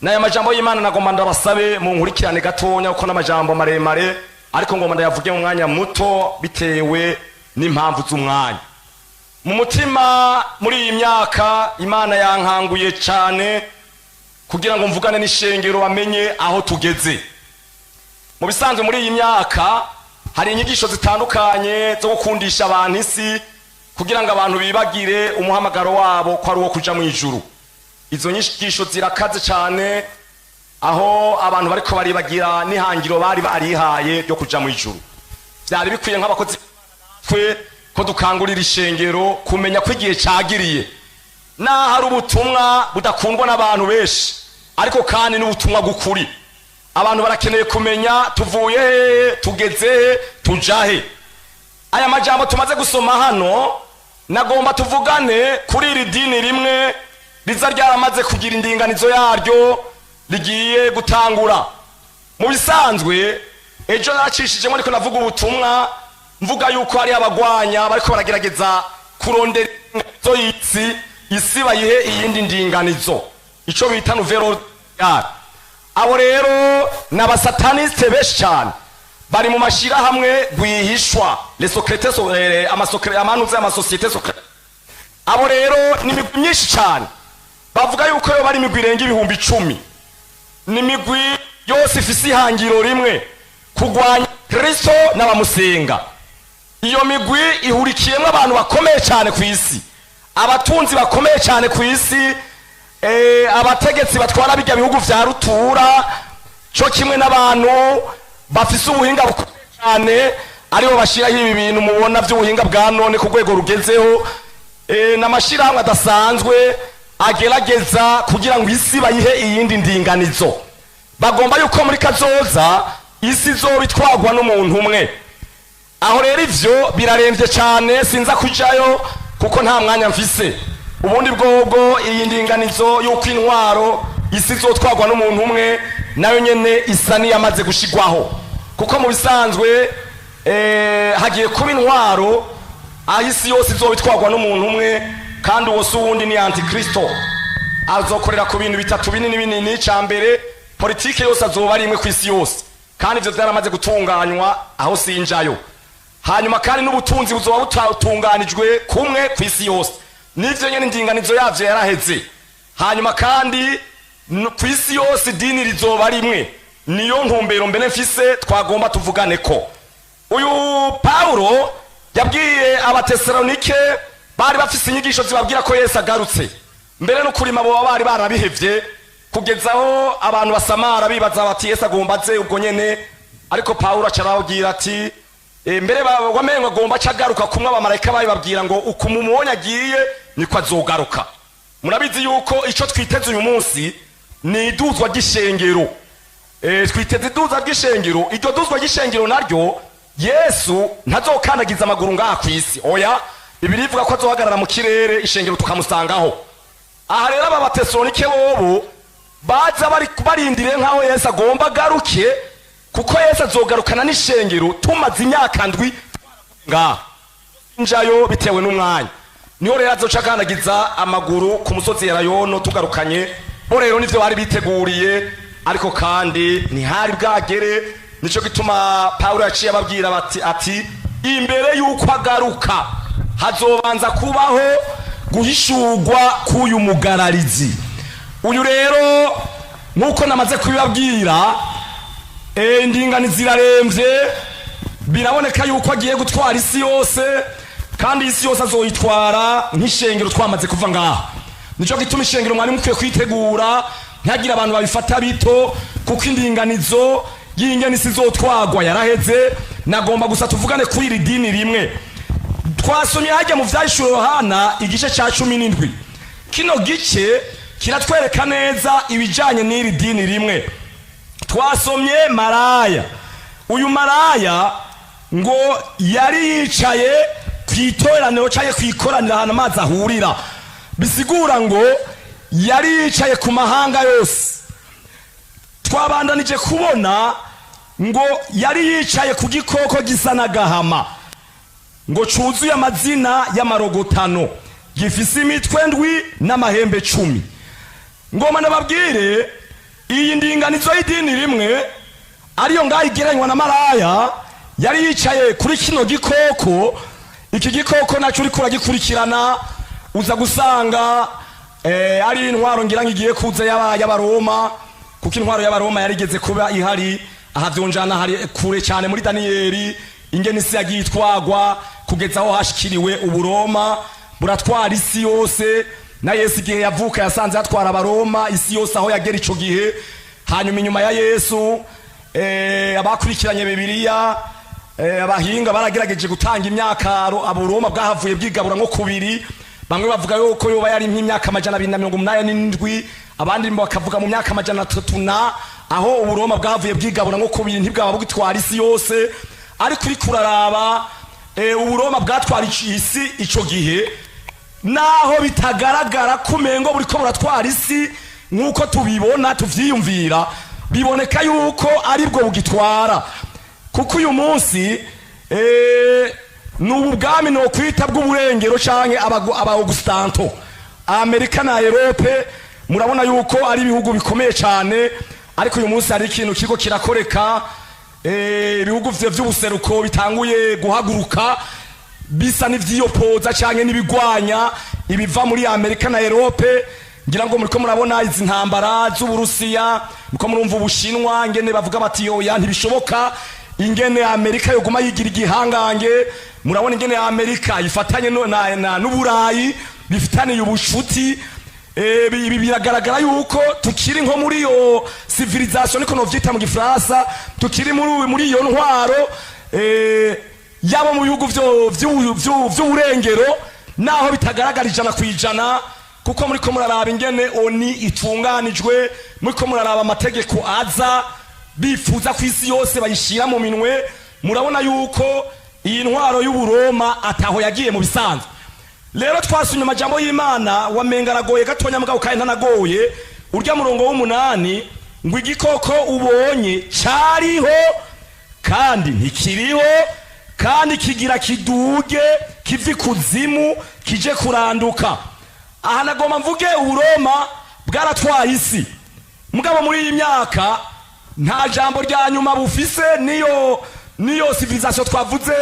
Naya majambo y'Imana nagomba ndabasabe mu nkurikirane gatonya uko n'amajambo maremare ariko ngomba ndayavuge mu mwanya muto bitewe n'impamvu z'umwanya. Mu mutima muri iyi myaka Imana yankanguye cyane kugira ngo mvugane n'ishengero bamenye aho tugeze. Mu bisanzwe muri iyi myaka hari inyigisho zitandukanye zo gukundisha abantu isi kugira ngo abantu bibagire umuhamagaro wabo ko ari uwo kuja mu ijuru. Izo nyigisho zirakaze cyane aho abantu bariko baribagira n'ihangiro bari barihaye ryo kuja mu ijuru. Byari bikwiye nk'abakozi twe ko dukangurira ishengero kumenya ko igihe cyagiriye. Hari ubutumwa budakundwa n'abantu benshi ariko kandi n'ubutumwa gukuri. Abantu barakeneye kumenya tuvuye he, tugeze he, tujahe. Aya majambo tumaze gusoma hano nagomba tuvugane kuri iri dini rimwe riza ryaramaze kugira indinganizo yaryo ligiye gutangura. Mu bisanzwe ejo nacishijemo ariko navuga ubutumwa mvuga yuko hari abagwanya bariko baragerageza kurondera zo isi bayihe iyindi ndinganizo ico bita nouvelle ordre. Abo rero n'abasataniste benshi cyane bari mu mashira hamwe gwihishwa les secretaires amanuze amasosiyete secrète. Abo rero ni migwi myinshi cyane bavuga yuko yo bari migwi irenga ibihumbi 10. Ni migwi yose ifise ihangiro rimwe kugwanya Kristo n'abamusenga. Iyo migwi ihurikiyemo abantu bakomeye cyane ku isi, abatunzi bakomeye cyane ku isi, abategetsi batwara bijya bihugu vya rutura cyo kimwe n'abantu bafise ubuhinga bukomeye cyane aribo bashiraho ibi bintu mubona by'ubuhinga bwa none ku rwego rugezeho. N'amashira hamwe adasanzwe agerageza kugira ngo isi bayihe iyindi ndinganizo. Bagomba yuko muri kazoza isi zobitwagwa n'umuntu umwe. Aho rero ivyo biraremvye cyane sinza kujayo kuko nta mwanya mfise. Ubundi bwobwo iyi ndinganizo yuko intwaro isi zotwagwa n'umuntu umwe nayo nyene isa niyamaze gushigwaho. Kuko mu bisanzwe hagiye kuba intwaro aho isi yose izobitwagwa n'umuntu umwe kandi uwo si uwundi ni Antikristo. Azokorera ku bintu bitatu binini binini. Cyambere politike yose azoba ari imwe ku isi yose kandi ivyo byaramaze gutunganywa aho sinjayo. Hanyuma kandi n'ubutunzi buzoba butunganijwe kumwe ku isi yose n'ivyo nyene ndinganizo yavyo yaraheze. Hanyuma kandi ku isi yose dini rizoba rimwe. Niyo ntumbero mbene mfise twagomba tuvugane ko uyu Paulo yabwiye abatesalonike bari bafise inyigisho zibabwira ko Yesu agarutse. Mbere no kurima bo bari barabihevye kugezaho abantu basamara bibaza bati Yesu agomba aze ubwo nyene. Ariko Paulo acarabwira ati mbere wamengo agomba cyagaruka kumwe abamarayika bababwira ngo ukumumubonye agiye niko azogaruka. Murabizi yuko ico twiteze uyu munsi ni iduzwa ry'ishengero. Twiteze iduzwa ry'ishengero. Iryo duzwa ry'ishengero naryo Yesu ntazokandagiza amaguru ngaha ku isi. Oya, Bibiliya ivuga ko azohagarara mu kirere ishengero tukamusangaho. Aha rero aba batesalonike bobo baza bari barindire nkaho Yesu agomba garuke kuko Yesu azogarukana n'ishengero tumaze imyaka ndwi ngaha njayo bitewe n'umwanya. Niho rero azocakandagiza amaguru ku musozi Yarayono tugarukanye. Bo rero nivyo bari biteguriye ariko kandi ntihari bwagere. Nico gituma Paulo yaciye ababwira ati imbere yuko agaruka hazobanza kubaho guhishurwa k'uyu mugararizi. Uyu rero nkuko namaze kubibabwira indinganizo iraremvye. Biraboneka yuko agiye gutwara isi yose kandi isi yose azoyitwara nk'ishengero twamaze kuva ngaha. Nico gituma ishengero mwari mukwiye kwitegura ntagira abantu babifata bito kuko indinganizo y'ingene isi zotwagwa yaraheze. Nagomba gusa tuvugane kuri iri dini rimwe. Twasomye hajya mu vyahishuro Yohana igice ca 17. Kino gice kiratwereka neza ibijanye n'iri dini rimwe. Twasomye maraya. Uyu maraya ngo yari yicaye kwitoraniro cyaye kwikoranira hana amazi ahurira. Bisigura ngo yari yicaye ku mahanga yose. Twabandanije kubona ngo yari yicaye ku gikoko gisa n'agahama ngo cuzuye amazina y'amarogotano gifise imitwe ndwi n'amahembe 10. Ngoma nababwire iyi ndinganizo y'idini rimwe ariyo ngaho igereranywa na maraya yari yicaye kuri kino gikoko. Iki gikoko nacyo uriko uragikurikirana uza gusanga ari intwaro ngira ngo igiye kuza y'abaroma, kuko intwaro y'abaroma yarigeze kuba ihari. Aha vyonjana hari kure cyane muri Daniyeli, ingene isi yagiye itwagwa kugeza aho hashikiriwe Uburoma buratwara isi yose. Na Yesu igihe yavuka yasanze hatwara abaroma isi yose aho yagera ico gihe. Hanyuma inyuma ya Yesu abakurikiranye Bibiliya, abahinga baragerageje gutanga imyaka aburoma bwahavuye bwigabura nko kubiri. Bamwe bavuga yuko yoba yari nk'imyaka 287, abandi bakavuga mu myaka 300 aho Uburoma bwavuye bwigabura nko kubiri, ntibwaba bugitwara isi yose. Ariko uri kuraraba Uburoma bwatwara isi ico gihe, naho bitagaragara kumengo buriko buratwara isi nkuko tubibona tuvyiyumvira, biboneka yuko ari bwo bugitwara. Kuko uyu munsi n'ubu bwami no kwita bw'uburengero canke aba Augustanto, Amerika na Europe, murabona yuko ari ibihugu bikomeye cyane. Ariko uyu munsi hari ikintu kiko kirakoreka, ibihugu vy'ubuseruko bitanguye guhaguruka bisa n'ivyiyopoza canke n'ibigwanya ibiva muri Amerika na Europe. Ngira ngo muriko murabona izi ntambara z'Uburusiya, muriko murumva Ubushinwa ingene bavuga bati oya ntibishoboka, ingene Amerika yoguma yigira igihangange. Murabona ingene Amerika ifatanye n'Uburayi bifitaniye ubushuti. Ibi biragaragara yuko tukiri nko muri yo civilisation niko novyita mu Gifaransa, tukiri muri iyo ntwaro yabo mu bihugu vy'uburengero, naho bitagaragara 100%. Kuko muriko muraraba ingene oni itunganijwe, muriko muraraba amategeko aza bifuza ku isi yose bayishira mu minwe. Murabona yuko iyi ntwaro y'Uburoma ataho yagiye mu bisanzwe. Rero twasumye amajambo y'Imana wamenga aragoye gatonya mugabo kandi ntanagoye. Urya murongo w'8 ngo igikoko ubonye cyariho kandi ntikiriho, kandi kigira kiduge kivi kuzimu kije kuranduka. Aha nagoma mvuge Uburoma bwaratwaye isi, mugabo muri iyi myaka nta jambo rya nyuma bufise. Niyo civilisation twavuze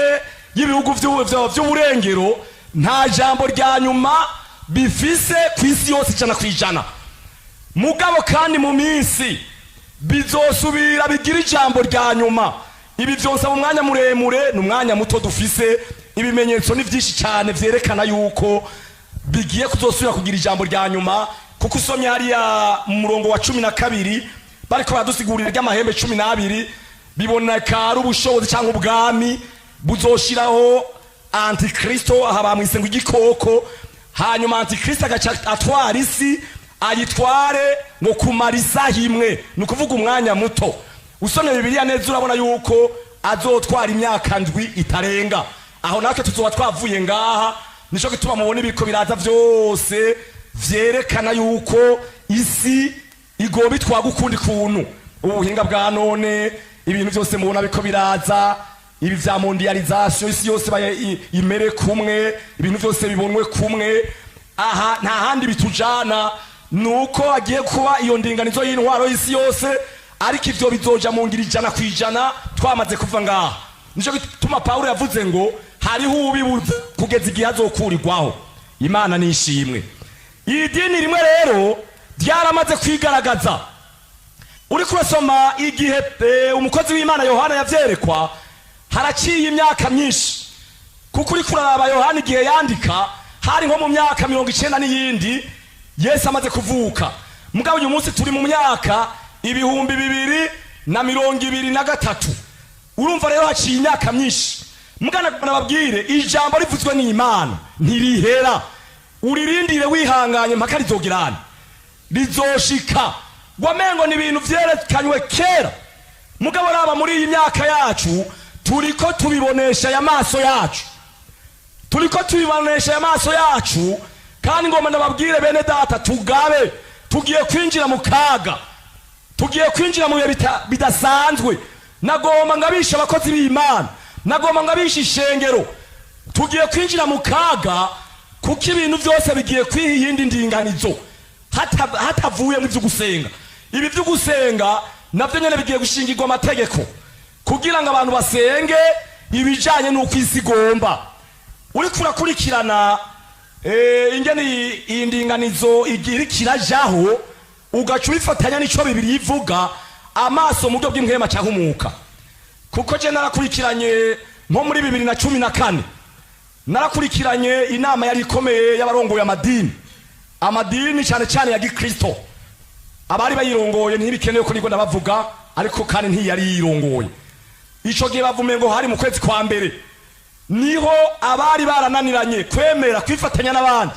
y'ibihugu vy'uburengero, nta jambo rya nyuma bifise ku isi yose 100%. Mugabo kandi mu minsi bizosubira bigira ijambo rya nyuma. Ibi vyose mu mwanya muremure n'umwanya muto dufise. Ibimenyetso ni vyinshi cyane vyerekana yuko bigiye kuzosubira kugira ijambo rya nyuma. Kuko usomye hariya mu murongo wa 12 bariko baradusigurira ry'amahembe 12, biboneka ari ubushobozi cyangwa ubwami buzoshiraho Antikristo. Aha bamwise ngo igikoko. Hanyuma Antikristo agaca atwara isi, ayitware ngo kumara isaha imwe, ni ukuvuga umwanya muto. Usomye Bibiliya neza urabona yuko azotwara imyaka 7 itarenga. Aho natwe tuzoba twavuye ngaha. Nico gituma mubona ibiko biraza vyose vyerekana yuko isi igoba itwaga ukundi kuntu. Ubuhinga bwa none, ibintu byose mubona biko biraza, ibi vya mondialisation, isi yose imere kumwe, ibintu byose bibonwe kumwe. Aha nta handi bitujana, nuko agiye kuba iyo ndinganizo y'intwaro y'isi yose. Ariko ivyo bizoja mu ngiri 100% twamaze kuva ngaha. Nico gituma Paulo yavuze ngo hariho ubibuza kugeza igihe azokurirwaho. Imana nishimwe. Iyi dini rimwe rero ryaramaze kwigaragaza. Uri kurasoma igihe umukozi w'Imana Yohana yavyerekwa, haraciye imyaka myinshi. Kuko uri kuraraba Yohana igihe yandika hari nko mu myaka 90 n'iyindi Yesu amaze kuvuka. Mugabo uyu munsi turi mu myaka 2023. Urumva rero haciye imyaka myinshi. Mugana nababwire ijambo rivuzwe n'Imana ntirihera. Uririndire wihanganye mpaka rizogirana, rizoshika. Wamengo ni ibintu vyerekanywe kera. Mugabo raba muri iyi myaka yacu turiko tubibonesha ya maso yacu. Kandi ngoma nababwire bene data tugabe, tugiye kwinjira mu kaga, tugiye kwinjira mu bidasanzwe. Nagomba ngabisha abakozi b'Imana, nagomba ngabisha ishengero, tugiye kwinjira mu kaga. Kuko ibintu byose bigiye kwihiyindi ndinganizo hatavuye mu byo gusenga. ibi byo gusenga navyo nyene bigiye gushingirwa amategeko kugira ngo abantu basenge ibijanye n'uko isi igomba. Uriko urakurikirana ingene indinganizo igira kirajaho ugaca ubifatanya n'ico Bibiliya ivuga amaso mu buryo bw'impwema cyangwa umuka. Kuko je narakurikiranye nko muri 2014 narakurikiranye inama yari ikomeye y'abarongoye amadini cyane cyane ya Gikristo. Abari bayirongoye ntibikenewe ko niko ndabavuga, ariko kandi ntiyari yirongoye. Ico gihe bavume ngo hari mu kwezi kwa mbere niho abari barananiranye kwemera kwifatanya n'abandi,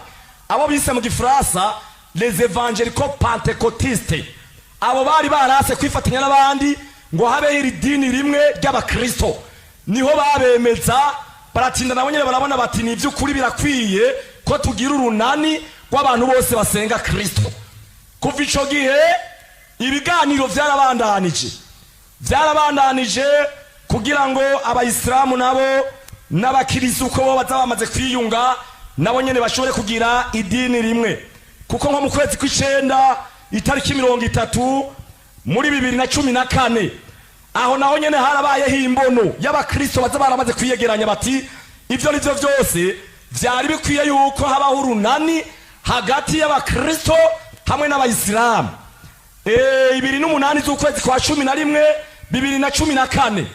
abo bise mu Gifaransa les évangélicaux pentecôtistes. Abo bari barase kwifatanya n'abandi ngo habe iri dini rimwe ry'abakristo, niho babemeza baratinda nabo nyene barabona bati ni by'ukuri birakwiye ko tugira urunani rw'abantu bose basenga Kristo. Kuva ico gihe ibiganiro vyarabandanije kugira ngo abayisilamu nabo n'abakirisu ko bo baza bamaze kwiyunga nabo nyene bashobore kugira idini rimwe. Kuko nko mu kwezi kw'icenda itariki 30 muri 2014 aho naho nyene harabayeho imbono y'abakristo baza baramaze kwiyegeranya bati ivyo nivyo vyose vyari bikwiye yuko habaho urunani hagati y'abakristo hamwe n'abayisilamu. 2008 z'ukwezi kwa 11 2014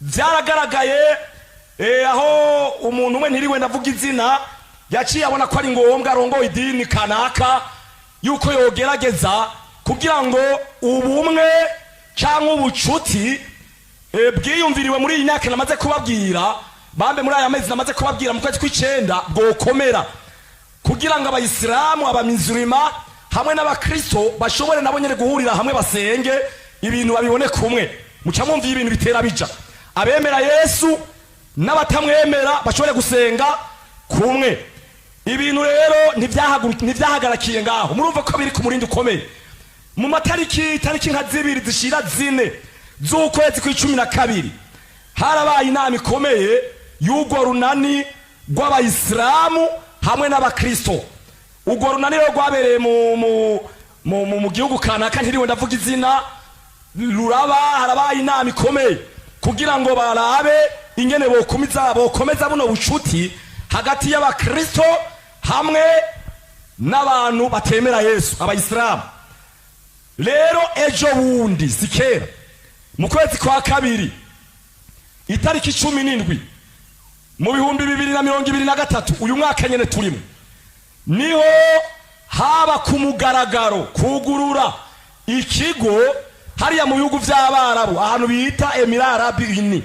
vyaragaragaye aho umuntu umwe ntiriwe ndavuga izina yaciye abona ko ari ngombwa arongoye idini kanaka yuko yogerageza kugira ngo ubumwe cyangwa ubucuti bwiyumviriwe muri iyi myaka namaze kubabwira, bambe muri aya mezi namaze kubabwira mu kwezi kw'icenda bwokomera kugira ngo abayisilamu abamizurima hamwe n'abakristo bashobore nabo nyene guhurira hamwe basenge ibintu babibone kumwe. Muca mwumva ibintu bitera bija, abemera Yesu n'abatamwemera bashobore gusenga kumwe. Ibintu rero ntivyahagarakiye ngaho, murumva ko biri ku murindi ukomeye. Mu matariki nka 2 zishira 4 z'ukwezi kw'icumi harabaye inama ikomeye y'urwo runani rw'abayisilamu hamwe n'abakristo. Urwo runani rero rwabereye mu gihugu kanaka ntiriwe ndavuga izina, harabaye inama ikomeye kugira ngo barabe ingene bokomeza buno bucuti hagati y'abakristo hamwe n'abantu batemera Yesu, abayisilamu. Rero ejo bundi sikera mu kwezi kwa 2 itariki 17 mu 2023 uyu mwaka nyene turimo, niho haba ku mugaragaro kugurura ikigo hariya mu bihugu vy'Abarabu ahantu bita Emirats Arabes Unis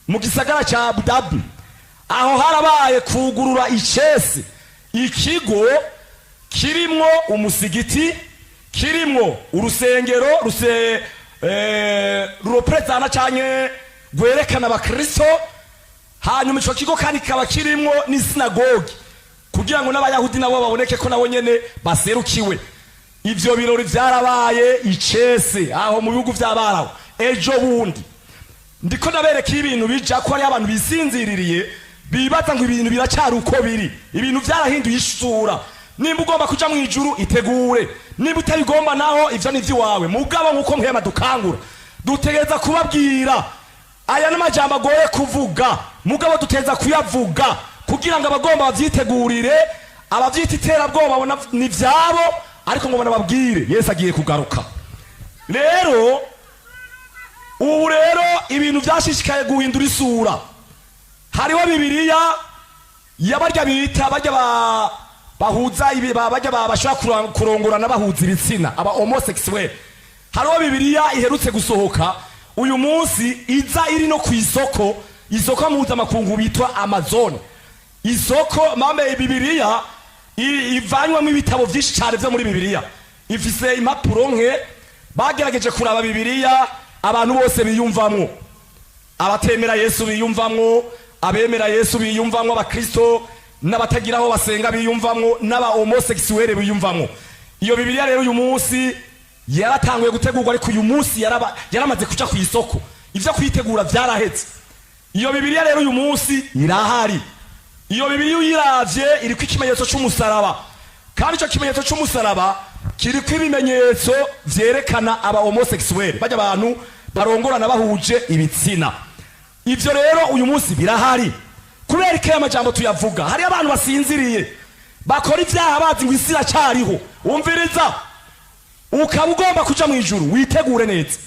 mu gisagara ca Abu Dhabi. Aho harabaye kugurura icese ikigo kirimwo umusigiti, kirimwo urusengero rurepresenta canke rwerekana abakristo, hanyuma ico kigo kandi kaba kirimwo n'isinagogi kugira ngo n'abayahudi nabo baboneke ko nabo nyene baserukiwe. Ivyo birori vyarabaye icese aho mu bihugu vy'Abarabu ejo bundi. Ndiko nabereka ibintu bija ko ari abantu bisinziririye bibaza ngo ibintu biracari uko biri. Ibintu vyarahinduye isura. Nimba ugomba kuja mu ijuru itegure, nimba utabigomba naho ivyo nivyo wawe. Mugabo nkuko mpema dukangura dutegereza kubabwira aya n'amajambo agoye kuvuga, mugabo duteza kuyavuga kugira ngo abagomba bavyitegurire, abavyita iterabwoba babona ni vyabo, ariko ngo banababwire Yesu agiye kugaruka. Rero ubu rero ibintu vyashishikaye guhindura isura. Hariho Bibiliya yabarya bita barya bahuza barya bashaka kurongorana bahuza ibitsina, aba homosexuel. Hariho Bibiliya iherutse gusohoka uyu munsi iza iri no ku isoko mpuzamakungu bitwa Amazon. Isoko mambe Bibiliya ivanywamo ibitabo vyinshi cyane vyo muri Bibiliya. Ifise impapuro nke bagerageje kuraba Bibiliya abantu bose biyumvamwo, abatemera Yesu biyumvamwo, abemera Yesu biyumvamwo, abakristo n'abatagiraho basenga biyumvamwo, n'aba homosexuel biyumvamwo. Iyo Bibiliya rero uyu munsi yaratanguye gutegurwa, ariko uyu munsi yaramaze kuja ku isoko, ivyo kwitegura vyarahetse. Iyo Bibiliya rero uyu munsi irahari. Iyo Bibiliya uyiravye iriko ikimenyetso c'umusaraba, kandi ico kimenyetso c'umusaraba kiriko ibimenyetso vyerekana aba homosexuel bajya abantu barongorana bahuje ibitsina. Ivyo rero uyu munsi birahari. Kubera ko amajambo tuyavuga hari abantu basinziriye bakora ivyaha bazi ngo isi iracyariho. Umviriza, ukaba ugomba kuja mu ijuru witegure neza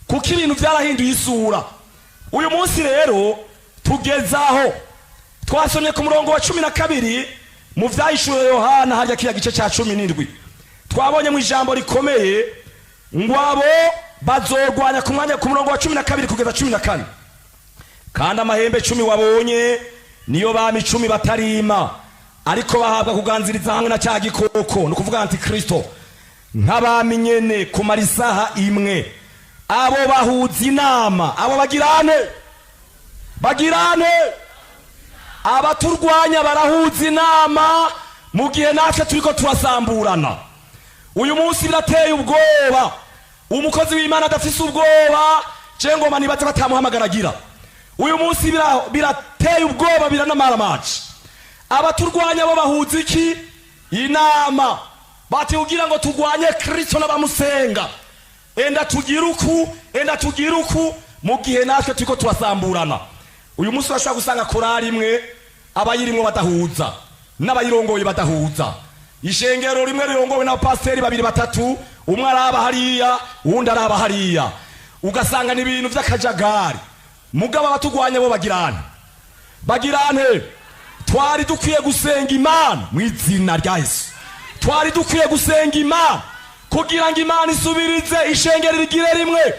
kuko ibintu vyarahinduye isura. Uyu munsi rero tugezaho twasomye ku murongo wa 12 mu vyahishuriwe Yohana harya kiya gice ca 17 twabonye mu ijambo rikomeye ngo abo bazorwanya ku mwanya ku murongo wa 12 kugeza 14 kandi amahembe 10 wabonye niyo bami 10 batarima ariko bahabwa kuganziriza hamwe na cya gikoko no kuvuga antikristo nk'abami nyene kumara isaha imwe. Abo bahuza inama, abo bagirane abaturwanya barahuza inama mu gihe natwe turiko turasamburana. Uyu munsi birateye ubwoba, umukozi w'Imana adafise ubwoba cengoma nibaze batamuhamagaragira. Uyu munsi birateye ubwoba biranamaramaje. Abaturwanya bo bahuza iki? Inama. Bati ugira ngo turwanye Kristo n'abamusenga. Enda tugira uku mu gihe natwe turiko turasamburana. Uyu munsi urashobora gusanga korali imwe abayirimwo badahuza n'abayirongoye badahuza. Ishengero rimwe rirongowe na pasiteri 2-3, umwe araba hariya uwundi araba hariya, ugasanga ni ibintu vy'akajagari. Mugabo abatugwanya bo bagirane. Twari dukwiye gusenga Imana mu izina rya Yesu. Twari dukwiye gusenga Imana kugira ngo Imana isubirize ishengero rigire rimwe.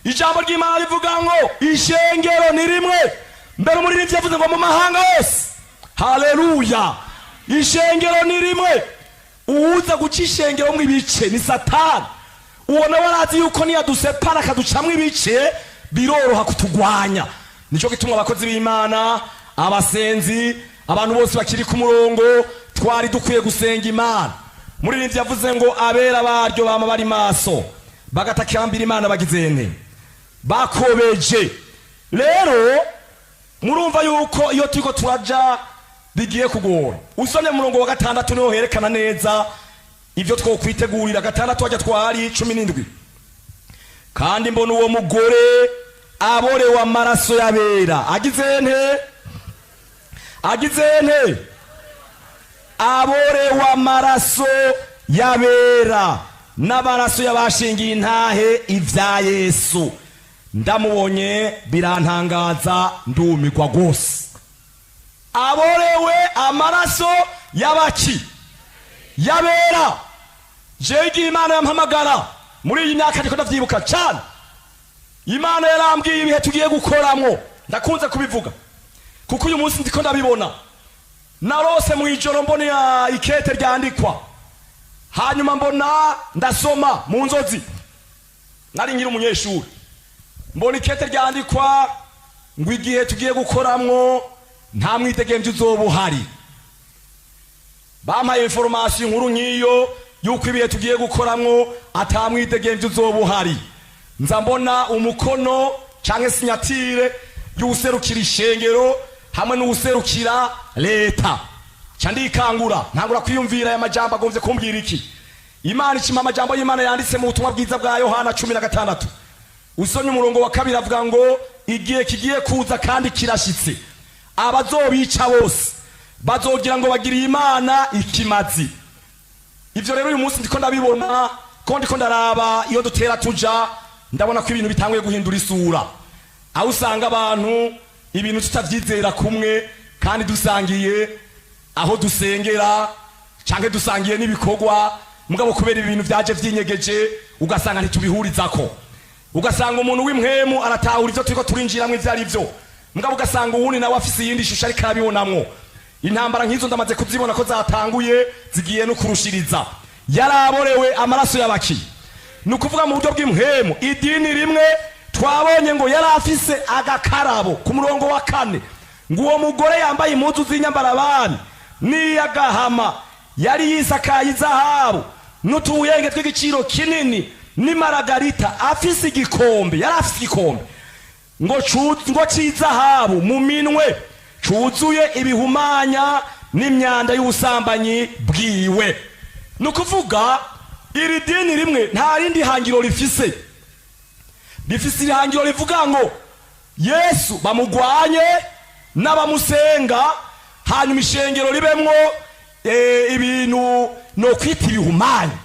Ijambo ry'Imana rivuga ngo ishengero ni rimwe. Mbere muri rivyo yavuze ngo mu mahanga yose. Haleluya. Ishengero ni rimwe. Uwuza guca ishengero mu ibice ni Satani. Uwona warazi yuko niyadusepara akaducamwo ibice biroroha kutugwanya. Nico gituma abakozi b'Imana, abasenzi, abantu bose bakiri ku murongo twari dukwiye gusenga Imana. Muri rivyo yavuze ngo abera baryo bama bari maso bagatakambira Imana bagizene bakobeje. Rero murumva yuko iyo turiko turaja bigiye kugora. Usomye mu murongo wa 6 niho herekana neza ivyo twokwitegurira. 6 wajya twari 17 kandi mbona uwo mugore aborewe amaraso yabera agizene aborewe amaraso yabera n'amaraso y'abashingiye intahe ivya Yesu. Ndamubonye birantangaza ndumirwa gose. Aborewe amaraso y'abaki yabera. Jewe Imana yampamagara muri iyi myaka ndiko ndavyibuka cyane. Imana yarambwiye ibihe tugiye gukoramwo, ndakunze kubivuga kuko uyu munsi ndiko ndabibona. Narose mu ijoro mbona ikete ryandikwa, hanyuma mbona ndasoma mu nzozi, nari ngira umunyeshuri, mbona ikete ryandikwa ngo igihe tugiye gukoramwo nta mwitegembye uzoba uhari. Bampaye information nkuru nkiyo yuko ibihe tugiye gukoramwo ata mwitegembye uzoba uhari. Nza mbona umukono canke sinyatire y'userukira ishengero hamwe n'userukira leta. Candikangura ntangura kwiyumvira ya majambo agomvye kumbwira iki. Imana icima amajambo y'Imana yanditse mu butumwa bwiza bwa Yohana 16. Usomye umurongo wa 2 avuga ngo igihe kigiye kuza kandi kirashitse abazobica bose bazogira ngo bagiriye Imana ikimazi. Ivyo rero uyu munsi ndiko ndabibona ko ndiko ndaraba iyo dutera tuja, ndabona ko ibintu bitanguye guhindura isura. Aho usanga abantu ibintu tutavyizera kumwe kandi dusangiye aho dusengera canke dusangiye n'ibikorwa, mugabo kubera ibintu vyaje vyinyegeje ugasanga ntitubihurizako. Ugasanga umuntu w'imhemu aratahura ivyo turiko turinjiramwe ivyo ari vyo, mugabo ugasanga uwundi nawe afise iyindi shusho ariko arabibonamwo. Intambara nk'izo ndamaze kuzibona ko zatanguye zigiye no kurushiriza. Yaraborewe amaraso y'abaki, nukuvuga mu buryo bw'imhemu. Idini rimwe twabonye ngo yari afise agakarabo ku murongo wa 4 ngo uwo mugore yambaye impuzu z'inyambarabani n'iyagahama yari yisakaye izahabu n'utuyenge tw'igiciro kinini n'imaragarita, afise igikombe, yari afise igikombe ngo c'izahabu mu minwe cuzuye ibihumanya n'imyanda y'ubusambanyi bwiwe. Nukuvuga iri dini rimwe nta rindi hangiro rifise ihangiro rivuga ngo Yesu bamugwanye n'abamusenga, hanyuma ishengero ribemwo ibintu no kwita ibihumanya,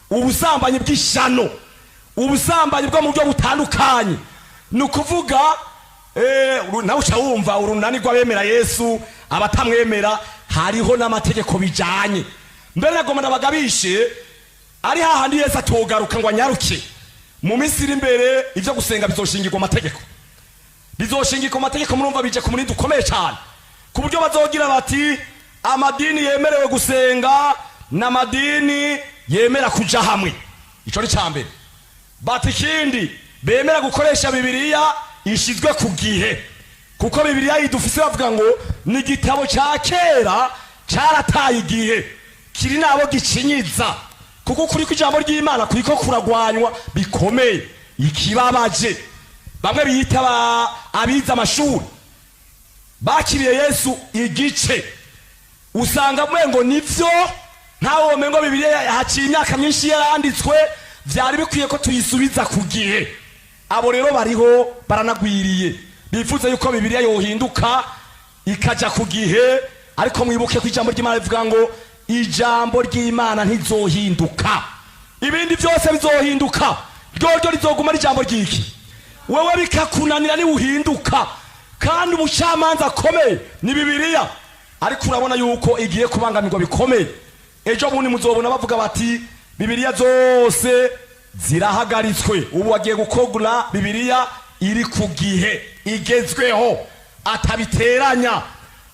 ubusambanyi bw'ishano, ubusambanyi bwo mu buryo butandukanye. Ni ukuvuga nawe uca wumva urunani rw'abemera Yesu, abatamwemera, hariho n'amategeko bijanye. Mbere nagomba ndabagabishe ari hahandi Yesu atogaruka ngo anyaruke mu minsi iri imbere, ivyo gusenga bizoshingirwa amategeko, bizoshingirwa amategeko. Murumva bije ku murinda ukomeye cyane, ku buryo bazogira bati amadini yemerewe gusenga n'amadini yemera kuja hamwe. Ico ni cambere. Bati ikindi bemera gukoresha Bibiliya ishizwe ku gihe, kuko Bibiliya idufise bavuga ngo ni igitabo cya kera carataye igihe, kiri nabo gicinyiza, kuko kuri ku ijambo ry'Imana kuriko kuragwanywa bikomeye. Ikibabaje bamwe biyita abiza amashuri bakiriye Yesu igice, usanga mwengo nivyo ntawo mengo Bibiliya yahaciye imyaka myinshi yaranditswe, vyari bikwiye ko tuyisubiza ku gihe. Abo rero bariho baranagwiriye, bifuza yuko Bibiliya yohinduka ikaja ku gihe, ariko mwibuke ko ijambo ry'Imana rivuga ngo ijambo ry'Imana ntizohinduka, ibindi byose bizohinduka, ryo rizoguma ijambo ry'iki. Wewe bikakunanira ni uhinduka, kandi umucamanza akomeye ni Bibiliya, ariko urabona yuko igiye kubangamirwa bikomeye. Ejo bundi muzobona bavuga bati Bibiliya zose zirahagaritswe, ubu wagiye gukogura Bibiliya iri ku gihe, igezweho, atabiteranya,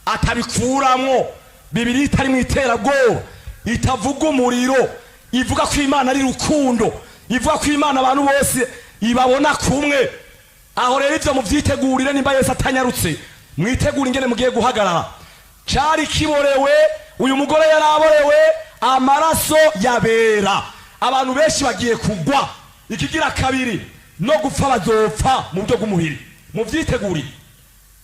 atabikuramwo. Bibiliya itari mu iterabwoba, itavuga umuriro, ivuga ko Imana ari rukundo, ivuga ko Imana abantu bose ibabona kumwe. Aho rero ivyo muvyitegurire, nimba Yesu atanyarutse mwitegura ingene mugiye guhagarara. Cari kiborewe, uyu mugore yaraborewe amaraso yabera, abantu benshi bagiye kugwa. Ikigira kabiri, no gupfa bazopfa mu buryo bw'umuhiri.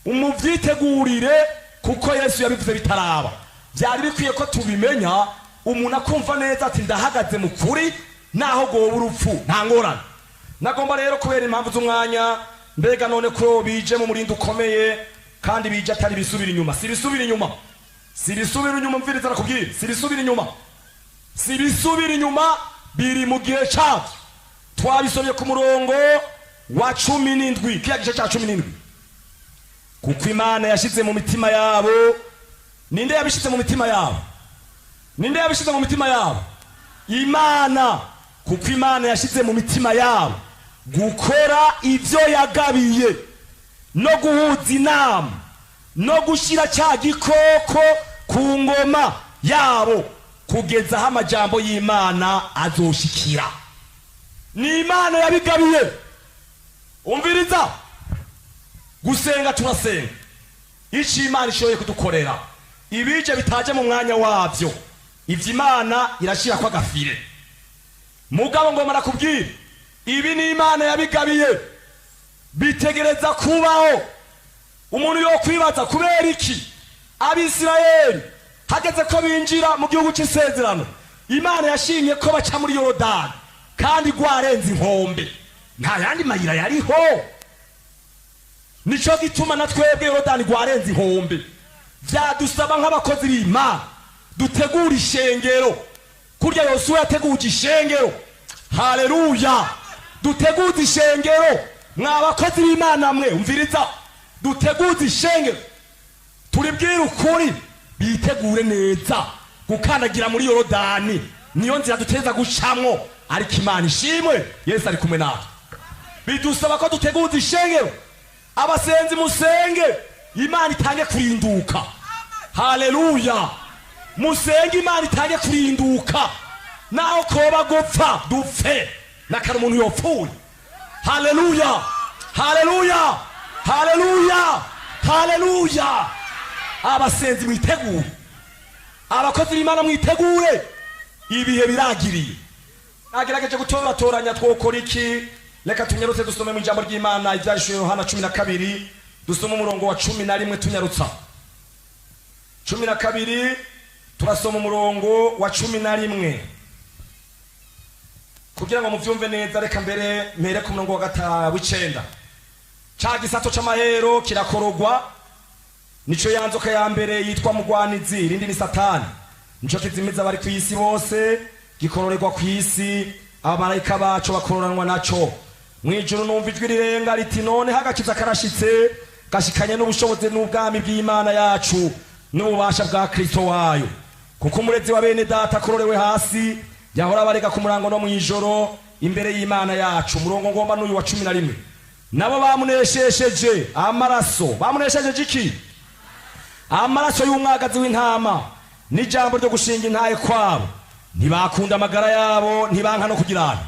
Muvyitegurire kuko Yesu yabivuze bitaraba. Byari bikwiye ko tubimenya, umuntu akumva neza ati ndahagaze mu kuri, naho goba urupfu nta ngorane. Nagomba rero kubera impamvu z'umwanya, mbega none ko bije mu murinda ukomeye, kandi bije atari bisubira inyuma. Sibisubira inyuma, mviriza nakubwira, sibisubira inyuma, biri mu gihe cyavyo. Twabisomye ku murongo wa 17, kiya gice cya 17. Kuko Imana yashize mu mitima yabo. Ninde yabishize mu mitima yabo? Imana. Kuko Imana yashize mu mitima yabo gukora ivyo yagabiye, no guhuza inama, no gushira cya gikoko ku ngoma yabo, kugeza aho amajambo y'Imana azoshikira. Ni Imana yabigabiye. Umviriza, gusenga turasenga, ici Imana ishoboye kudukorera, ibije bitaje mu mwanya wavyo, ivyo Imana irashira kwa gafire. Mugabo ngoma nakubwira, ibi ni Imana yabigabiye, bitegereza kubaho. Umuntu yo kwibaza kubera iki Abisirayeli hageze ko binjira mu gihugu cy'isezerano, Imana yashimye ko baca muri Yorodani, kandi gwarenze inkombe, nta yandi mayira yariho. Nico gituma na twebwe Yorodani gwarenze inkombe. Vyadusaba nk'abakozi b'Imana dutegura ishengero, kurya Yosuwa yateguje ishengero. Haleluya! Duteguze ishengero, mwabakozi b'Imana mwe, umviriza, duteguze ishengero, turibwira ukuri, bitegure neza gukandagira muri Yorodani. Niyo nzira duteza gucamwo, ariko Imana ishimwe, Yesu ari kumwe natwe. Bidusaba ko duteguze ishengero, abasenzi musenge, Imana itange kurinduka. Haleluya! Musenge Imana itange kurinduka, naho koba gupfa dupfe, nakara umuntu yopfuye. Haleluya! Haleluya! Haleluya! Haleluya! Abasenzi mwitegure, abakozi b'Imana mwitegure, ibihe biragiriye. Nagerageje gutoratoranya twokora iki. Reka tunyarutse dusome mu ijambo ry'Imana, ibyahishwe Yohana 12, dusome umurongo wa 11 tunyarutsa. 12 turasoma umurongo wa 11. kugira ngo muvyumve neza reka mbere mpere ku murongo w'icenda. Ca gisato c'amahero kirakorogwa, nico yanzoka ya mbere yitwa mugwanizi, irindi ni Satani. Nico kizimiza bari kw'isi bose, gikororerwa kw'isi, abamarayika baco bakororanwa naco. Mwijuru numva ijwi rirenga riti none hagakiza karashitse, gashikanye n'ubushobozi n'ubwami bw'Imana yacu n'ububasha bwa Kristo wayo. Kuko umurezi wa bene data akororewe hasi, yahora barega ku murango no mwijoro imbere y'Imana yacu. Murongo ngomba n'uyu wa 11. Nabo bamuneshesheje amaraso. Bamuneshejeje iki? Amaraso y'umwagazi w'intama n'ijambo ryo gushinga intaye kwabo. Ntibakunda amagara yabo, ntibanka no kugirana.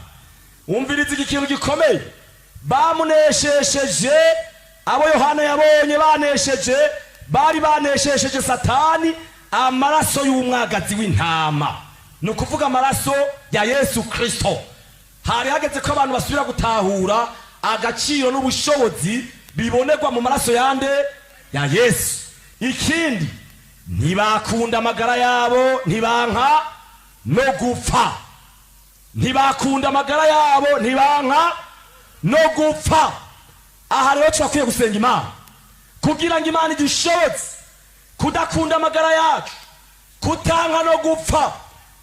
Umviriza iki kintu gikomeye. Bamuneshesheje abo Yohana yabonye banesheje, bari baneshesheje Satani amaraso y'umwagazi w'intama. Nukuvuga amaraso ya Yesu Kristo. Hari hageze ko abantu basubira gutahura agaciro n'ubushobozi bibonerwa mu maraso yande ya Yesu. Ikindi ntibakunda amagara yabo, ntibanka no gupfa. Ntibakunda amagara yabo, ntibanka no gupfa. Aha rero twakwiye gusenga Imana kugira ngo Imana idushoboze kudakunda amagara yacu, kutanka no gupfa.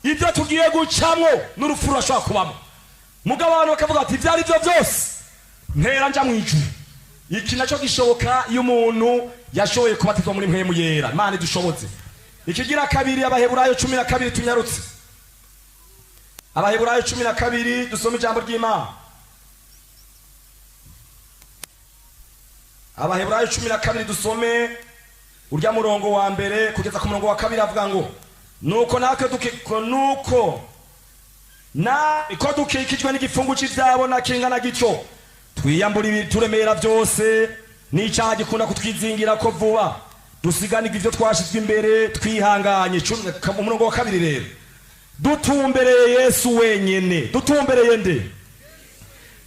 Ibyo tugiye gucamwo n'urupfu rurashobora kubamo. Mugabo abantu bakavuga ati ivyari byo byose ntera nja mwijuru. Iki naco gishoboka iyo umuntu yashoboye kubatizwa muri mpwemu yera. Imana idushoboze. Ikigira kabiri Abaheburayo 12 tunyarutse. Abaheburayo 12 dusome ijambo ry'Imana. Abaheburayo 12 dusome urya murongo wa mbere kugeza ku murongo wa kabiri avuga ngo nuko natwe iko dukikijwe n'igifungu cy'ivyabo na kingana gityo twiyambura ibituremera byose n'icyaha gikunda kutwizingira ko vuba dusiganirwa ivyo twashizwe imbere twihanganye. Umurongo wa kabiri rero dutumbereye Yesu wenyene. Dutumbereye nde?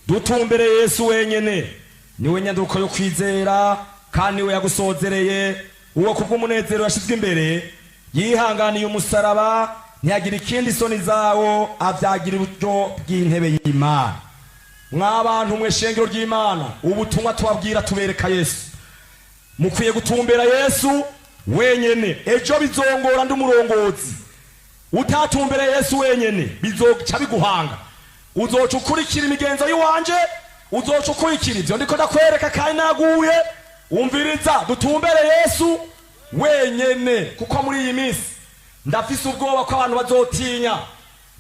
Dutumbereye Yesu wenyene. Niwe nyanduko yo kwizera kandi niwe yagusozereye, uwo kubw'umunezero yashizwe imbere yihanganiye umusaraba, ntiyagira ikindi soni zawo, avyagira uburyo bw'intebe y'Imana. Mw'abantu mwe Ishengero ry'Imana, ubutumwa tubabwira tubereka Yesu. Mukwiye gutumbera Yesu wenyene. Ejo bizongora ndi umurongozi. Utatumbere Yesu wenyene bizoca biguhanga. Uzoca ukurikira imigenzo yiwanje, uzoca ukurikira ivyo ndiko ndakwereka kandi naguye. Umviriza, dutumbere Yesu wenyene. Kuko muri iyi minsi ndafise ubwoba ko abantu bazotinya,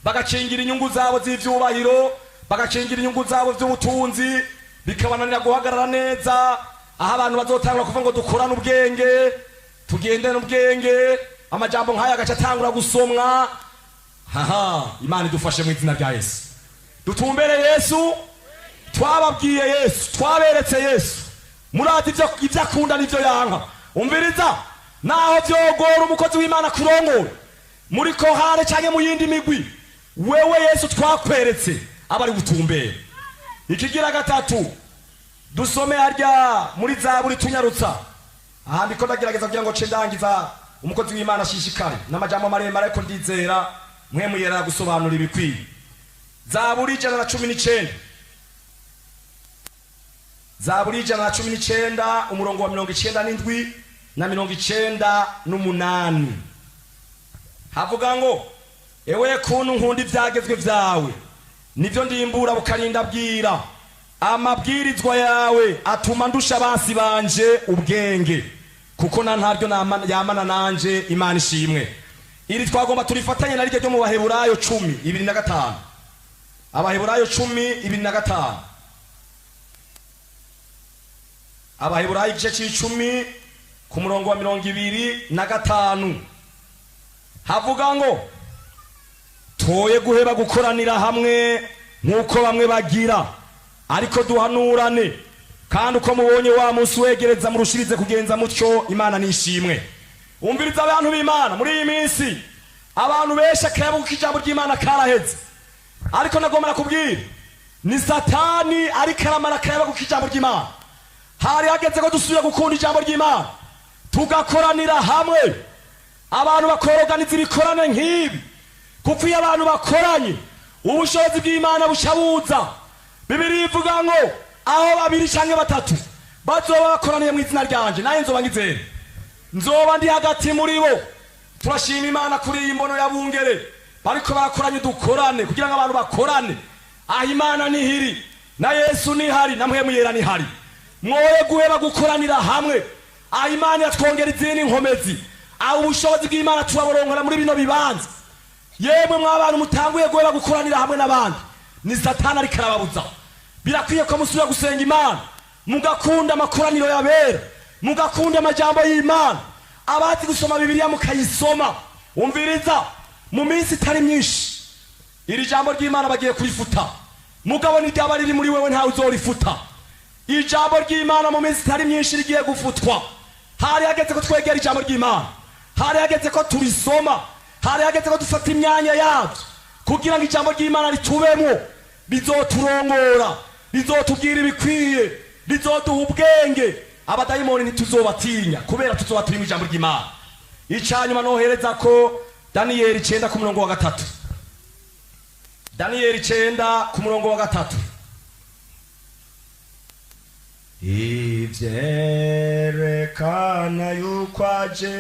bagacingira inyungu zabo z'ivyubahiro, bagacingira inyungu zabo vy'ubutunzi, bikabananira guhagarara neza. Aho abantu bazotangura kuvuga ngo dukorane ubwenge, tugendane ubwenge, amajambo nk'aya agaca atangura gusomwa. Imana idufashe mu izina rya Yesu. Dutumbere Yesu. Twababwiye Yesu, twaberetse Yesu. Murazi ivyo akunda n'ivyo yanka. Umviriza, naho vyogora umukozi w'Imana kurongora muri kohare canke mu yindi migwi, wewe Yesu twakweretse abari gutumbera. Ikigira gatatu dusome harya muri Zaburi tunyarutsa. Aha ndiko ndagerageza kugira ngo cendangiza umukozi w'Imana ashishikare n'amajambo maremare ariko ndizera mwe muyera gusobanura ibikwiye. Zaburi 119. Zaburi 119 umurongo wa 97 na 98. Havuga ngo ewe kuntu nkunda ivyagezwe vyawe, nivyo ndimbura bukarinda bwira. Amabwirizwa yawe atuma ndusha abansi banje ubwenge, kuko ntaryo yamana nanje. Imana ishimwe. Iri twagomba turifatanye na ryo ryo mu Baheburayo 10:25. Abaheburayo 10:25. Abaheburayo igice c'10 ku murongo wa 25. Havuga ngo toye guheba gukoranira hamwe nk'uko bamwe bagira, ariko duhanurane, kandi uko mubonye wa munsi wegereza murushirize kugenza mutyo. Imana nishimwe. Umviriza abantu b'Imana, muri iyi minsi abantu besha kayabo k'ijambo ry'Imana karaheze, ariko nagomba nakubwira ni Satani ari karamara kayabo k'ijambo ry'Imana. Hari hageze ko dusubira gukunda ijambo ry'Imana, tugakoranira hamwe, abantu bakoroganiza ibikorane nk'ibi. Kuko iyo abantu bakoranye ubushobozi bw'Imana bushabuza. Bibiliya ivuga ngo aho babiri canke batatu bazoba bakoraniye mu izina ryanje naye nzoba ngizere, nzoba ndi hagati muri bo. Turashima Imana kuri iyi mbono ya Bungere bariko barakoranye dukorane kugira ngo abantu bakorane. Aho Imana nihiri na Yesu nihari na mpwemu yera nihari, mwoye guheba gukoranira hamwe. Aho Imana yatwongera izindi nkomezi, aho ubushobozi bw'Imana turaborongora muri bino bibanza. Yemwe mw'abantu mutanguye guheba gukoranira hamwe n'abandi, ni Satani ariko arababuza. Birakwiye ko musubira gusenga Imana, mugakunda amakoraniro yabera, mugakunda amajambo y'Imana. Abazi gusoma Bibiliya mukayisoma. Umviriza, mu minsi itari myinshi iri jambo ry'Imana bagiye kurifuta. Mugabo n'iryaba riri muri wewe ntawe uzorifuta. Ijambo ry'Imana mu minsi itari myinshi rigiye gufutwa. Hari hageze ko twegera ijambo ry'Imana, hari hageze ko turisoma, hari hageze ko dufata imyanya yavyo kugira ngo ijambo ry'Imana ritubemwo, bizoturongora, bizotubwira ibikwiye, bizoduha ubwenge. Abadayimoni ntituzobatinya kubera tuzoba turi mu ijambo ry'Imana. Icanyuma nohereza ko Daniyeli 9:3. Daniyeli 9:3. Ivyerekana yuko aje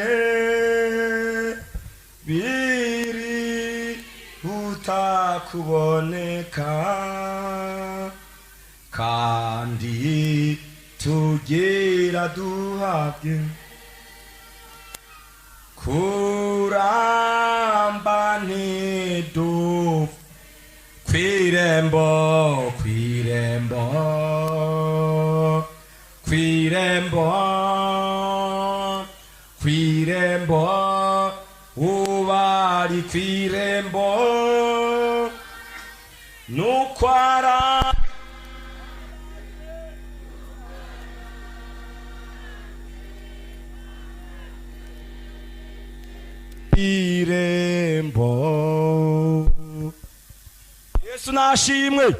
birihuta kuboneka, kandi tugira duhabwe kuramba ntidu kwirembo kwirembo kwirembo kwirembo ubari kwirembo nukwara irembo. Yesu nashimwe,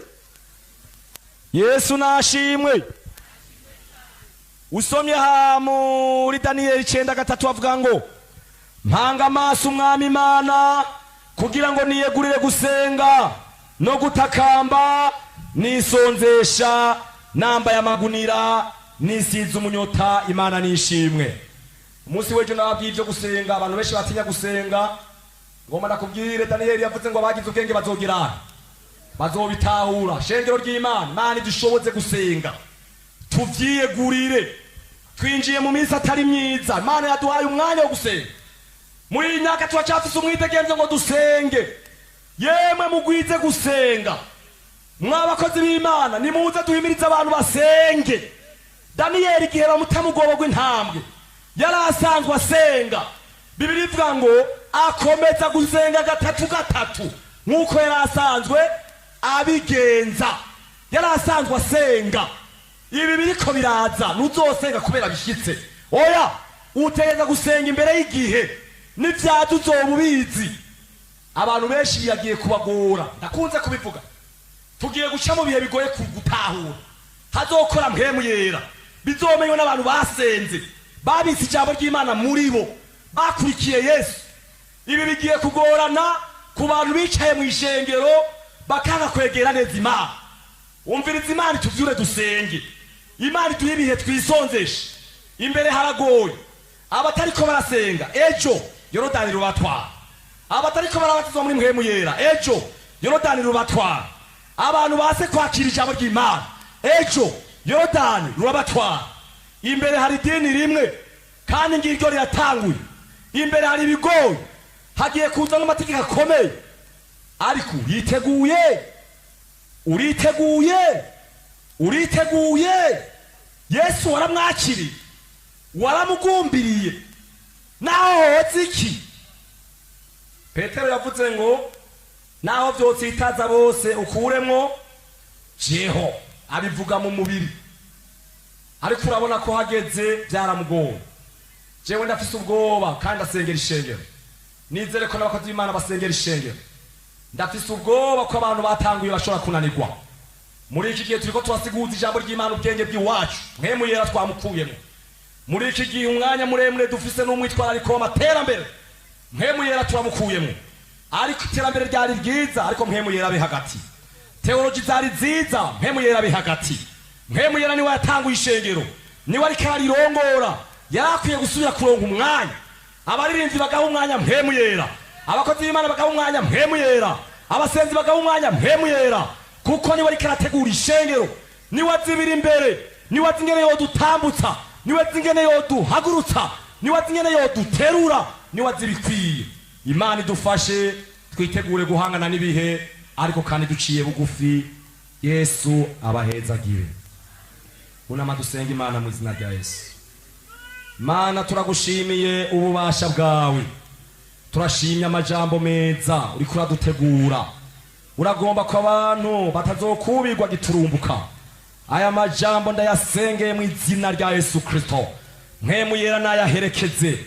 Yesu nashimwe. Usomye ha muri Daniyeli 9:3 avuga ngo mpanga amaso Umwami Imana kugira ngo niyegurire gusenga no gutakamba, nisonzesha nambaye amagunira, nisize umunyota. Imana nishimwe. Umunsi w'ejo nababwiye ibyo gusenga, abantu benshi batinya gusenga. Ngoma nakubwire Daniyeli yavuze ngo abagize ubwenge bazogirana, bazobitahura. Shengero ry'Imana, Imana idushoboze gusenga, tuvyiyegurire. Twinjiye mu minsi atari myiza, Imana yaduhaye umwanya wo gusenga. Muri iyi myaka turacafise umwitegure ngo dusenge. Yemwe mugwize gusenga, mwabakozi b'Imana nimuze duhimiriza abantu basenge. Daniyeli igihe bamutamugobo gw'intambwe yarasanzwe asenga. Bibiliya ivuga ngo akomeza gusenga gatatu nkuko yarasanzwe abigenza. Yarasanzwe asenga. Ibi biriko biraza nuzosenga kubera bishitse. Oya, utegeza gusenga imbere y'igihe, n'ivyaje uzobubizi. Abantu benshi biyagiye kubagora, ndakunze kubivuga. Tugiye guca mu bihe bigoye gutahura. Hazokora mpemu yera, bizomenywa n'abantu basenze, babise ijambo ry'Imana muri bo, bakurikiye Yesu. Ibi bigiye kugorana ku bantu bicaye mu ishengero bakanga kwegera neza Imana. Umviriza Imana tuvyure dusenge. Imana tuhe ibihe twisonzeshe. Imbere haragoye. Abatariko barasenga ejo Yorodani rubatwara. Abatariko barabatizwa muri mpemu yera ejo Yorodani rubatwara. Abantu base kwakira ijambo ry'Imana ejo Yorodani rubatwara. Imbere hari dini rimwe kandi ngiryo ryatanguye. Imbere hari ibigoye, hagiye kuza n'amategeko akomeye. Ariko uriteguye. Yesu waramwakiriye, waramugumbiriye. Naho hoze iki? Petero yavuze ngo naho vyotsitaza bose ukuremwo jeho. Abivuga mu mubiri, ariko urabona ko hageze byaramugoye. Jewe ndafise ubwoba kandi asengera ishengero. Nizere ko n'abakozi b'Imana basengera ishengero. Ndafise ubwoba ko abantu batanguye bashobora kunanirwa. Muri iki gihe turiko turasiguza ijambo ry'Imana ubwenge bw'iwacu, mpemu yera twamukuyemo. Muri iki gihe umwanya muremure dufise n'umwitwarariko w'amaterambere, mpemu yera turamukuyemo. ariko iterambere ryari ryiza, ariko mpemu yera abe hagati. Teologi zari nziza, mpemu yera abe hagati. Mpemu yera niwe yatanguye ishengero, niwe ariko arirongora. Yarakwiye gusubira kuronka umwanya. Abaririmbyi bagaha umwanya mpemu yera, abakozi b'Imana bagaha umwanya mpemu yera, abasenzi bagaha umwanya mpemu yera, kuko niwe ariko arategura ishengero. Niwe azibira imbere, niwe azi ingene yodutambutsa, niwe azi ingene yoduhagurutsa, niwe azi ingene yoduterura, niwe azi ibikwiye. Imana idufashe twitegure guhangana n'ibihe, ariko kandi duciye bugufi. Yesu abahezagire. Unama dusenga Imana mu izina rya Yesu. Mana turagushimiye ububasha bwawe, turashimye amajambo meza uriko uradutegura. Uragomba ko abantu batazokubirwa giturumbuka. Aya majambo ndayasengeye mu izina rya Yesu Kristo. Mpemu yera nayaherekeze,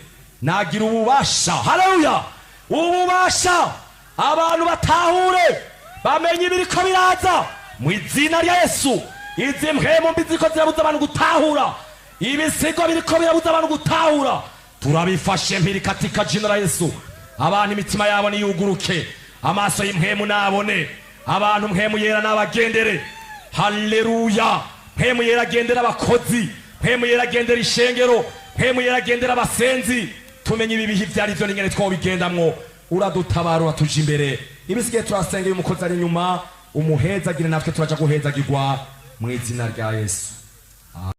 nagira ububasha. Haleluya! Ububasha abantu batahure, bamenye ibiriko biraza mu izina rya Yesu. Izi mpemu mbi ziko zirabuza abantu gutahura, ibisigo biriko birabuza abantu gutahura, turabifashe mpiri katika jina la Yesu. Abantu imitima yabo niyuguruke, amaso y'impemu nabone, abantu mpemu yera nabagendere. Haleluya! Mpemu yera agendera abakozi, mpemu yera agendera ishengero, mpemu yera agendera abasenzi. Tumenye ibi bihe vyari vyo n'ingene twobigendamwo. Uradutabara, uratuja imbere. Ibisigaye turasengera umukozi ari inyuma, umuhezagire natwe turaja guhezagirwa mu izina rya Yesu.